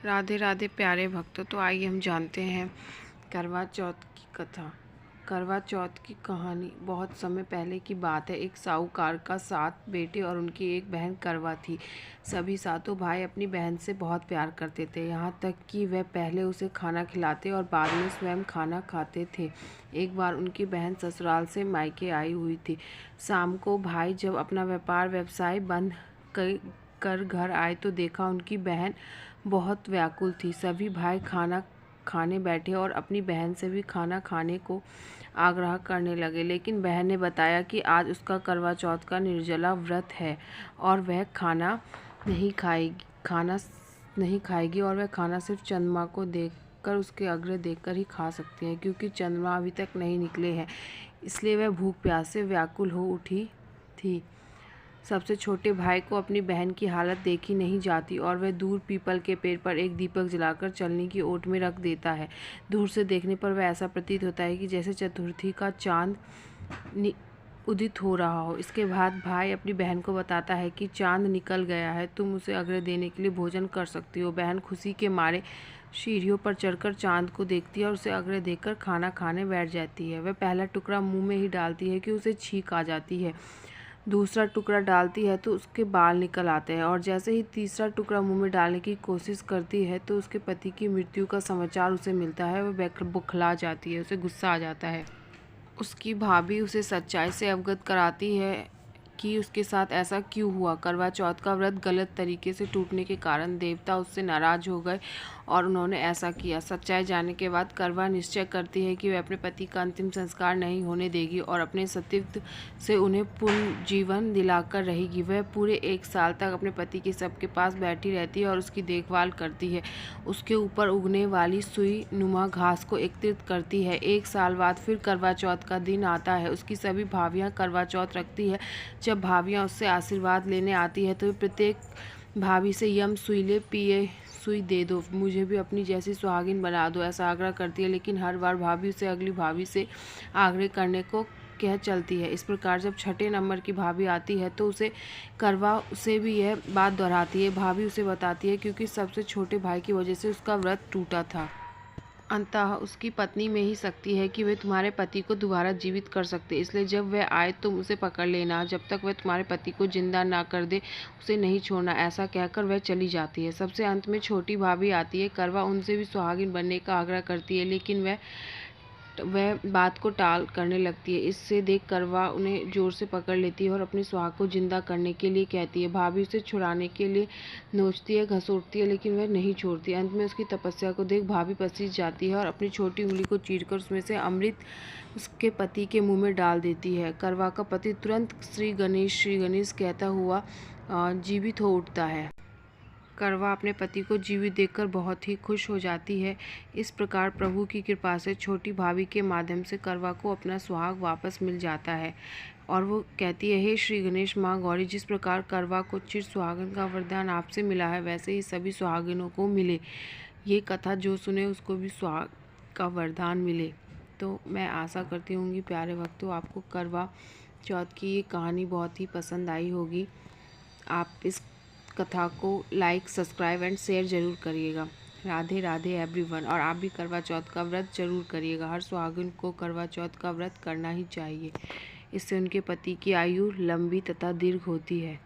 राधे राधे प्यारे भक्तों। तो आइए हम जानते हैं करवा चौथ की कथा। करवा चौथ की कहानी बहुत समय पहले की बात है। एक साहूकार का 7 बेटे और उनकी एक बहन करवा थी। सभी सातों भाई अपनी बहन से बहुत प्यार करते थे, यहाँ तक कि वह पहले उसे खाना खिलाते और बाद में स्वयं खाना खाते थे। एक बार उनकी बहन ससुराल से मायके आई हुई थी। शाम को भाई जब अपना व्यवसाय बंद कर घर आए तो देखा उनकी बहन बहुत व्याकुल थी। सभी भाई खाना खाने बैठे और अपनी बहन से भी खाना खाने को आग्रह करने लगे, लेकिन बहन ने बताया कि आज उसका करवा चौथ का निर्जला व्रत है और वह खाना नहीं खाएगी और वह खाना सिर्फ चंद्रमा को देखकर, उसके अग्र देखकर ही खा सकती है, क्योंकि चंद्रमा अभी तक नहीं निकले हैं। इसलिए वह भूख प्यास से व्याकुल हो उठी थी। सबसे छोटे भाई को अपनी बहन की हालत देखी नहीं जाती और वह दूर पीपल के पेड़ पर एक दीपक जलाकर चलनी की ओट में रख देता है। दूर से देखने पर वह ऐसा प्रतीत होता है कि जैसे चतुर्थी का चांद उदित हो रहा हो। इसके बाद भाई अपनी बहन को बताता है कि चांद निकल गया है, तुम उसे अग्र देने के लिए भोजन कर सकती हो। बहन खुशी के मारे सीढ़ियों पर चढ़कर चांद को देखती है और उसे अग्र देकर खाना खाने बैठ जाती है। वह पहला टुकड़ा मुंह में ही डालती है कि उसे छींक आ जाती है। दूसरा टुकड़ा डालती है तो उसके बाल निकल आते हैं और जैसे ही तीसरा टुकड़ा मुंह में डालने की कोशिश करती है तो उसके पति की मृत्यु का समाचार उसे मिलता है। वह बुखला जाती है, उसे गुस्सा आ जाता है। उसकी भाभी उसे सच्चाई से अवगत कराती है कि उसके साथ ऐसा क्यों हुआ। करवा चौथ का व्रत गलत तरीके से टूटने के कारण देवता उससे नाराज हो गए और उन्होंने ऐसा किया। सच्चाई जानने के बाद करवा निश्चय करती है कि वह अपने पति का अंतिम संस्कार नहीं होने देगी और अपने सतीत्व से उन्हें पुनः जीवन दिलाकर रहेगी। वह पूरे 1 साल तक अपने पति के शव के पास बैठी रहती है और उसकी देखभाल करती है। उसके ऊपर उगने वाली सुई नुमा घास को एकत्रित करती है। 1 साल बाद फिर करवा चौथ का दिन आता है। उसकी सभी भाभियाँ करवा चौथ रखती है। जब भाभियाँ उससे आशीर्वाद लेने आती है तो प्रत्येक भाभी से यम सुई ले, पिए सुई दे दो, मुझे भी अपनी जैसी सुहागिन बना दो, ऐसा आग्रह करती है। लेकिन हर बार भाभी उसे अगली भाभी से आग्रह करने को कह चलती है। इस प्रकार जब छठे नंबर की भाभी आती है तो करवा उसे भी यह बात दोहराती है। भाभी उसे बताती है क्योंकि सबसे छोटे भाई की वजह से उसका व्रत टूटा था। अंततः उसकी पत्नी में ही शक्ति है कि वे तुम्हारे पति को दोबारा जीवित कर सकते, इसलिए जब वह आए तुम उसे पकड़ लेना। जब तक वह तुम्हारे पति को जिंदा ना कर दे उसे नहीं छोड़ना। ऐसा कहकर वह चली जाती है। सबसे अंत में छोटी भाभी आती है। करवा उनसे भी सुहागिन बनने का आग्रह करती है, लेकिन वह बात को टाल करने लगती है। इससे देख करवा उन्हें जोर से पकड़ लेती है और अपनी सुहाग को जिंदा करने के लिए कहती है। भाभी उसे छुड़ाने के लिए नोचती है, घसीटती है, लेकिन वह नहीं छोड़ती। अंत में उसकी तपस्या को देख भाभी पसीज जाती है और अपनी छोटी उंगली को चीरकर उसमें से अमृत उसके पति के मुंह में डाल देती है। करवा का पति तुरंत श्री गणेश कहता हुआ जीवित हो उठता है। करवा अपने पति को जीवित देखकर बहुत ही खुश हो जाती है। इस प्रकार प्रभु की कृपा से छोटी भाभी के माध्यम से करवा को अपना सुहाग वापस मिल जाता है और वो कहती है, हे श्री गणेश माँ गौरी, जिस प्रकार करवा को चिर सुहागन का वरदान आपसे मिला है वैसे ही सभी सुहागिनों को मिले। ये कथा जो सुने उसको भी सुहाग का वरदान मिले। तो मैं आशा करती हूँ प्यारे भक्तों आपको करवा चौथ की ये कहानी बहुत ही पसंद आई होगी। आप इस कथा को लाइक, सब्सक्राइब एंड शेयर ज़रूर करिएगा। राधे राधे एवरीवन। और आप भी करवा चौथ का व्रत जरूर करिएगा। हर सुहागिन को करवा चौथ का व्रत करना ही चाहिए। इससे उनके पति की आयु लंबी तथा दीर्घ होती है।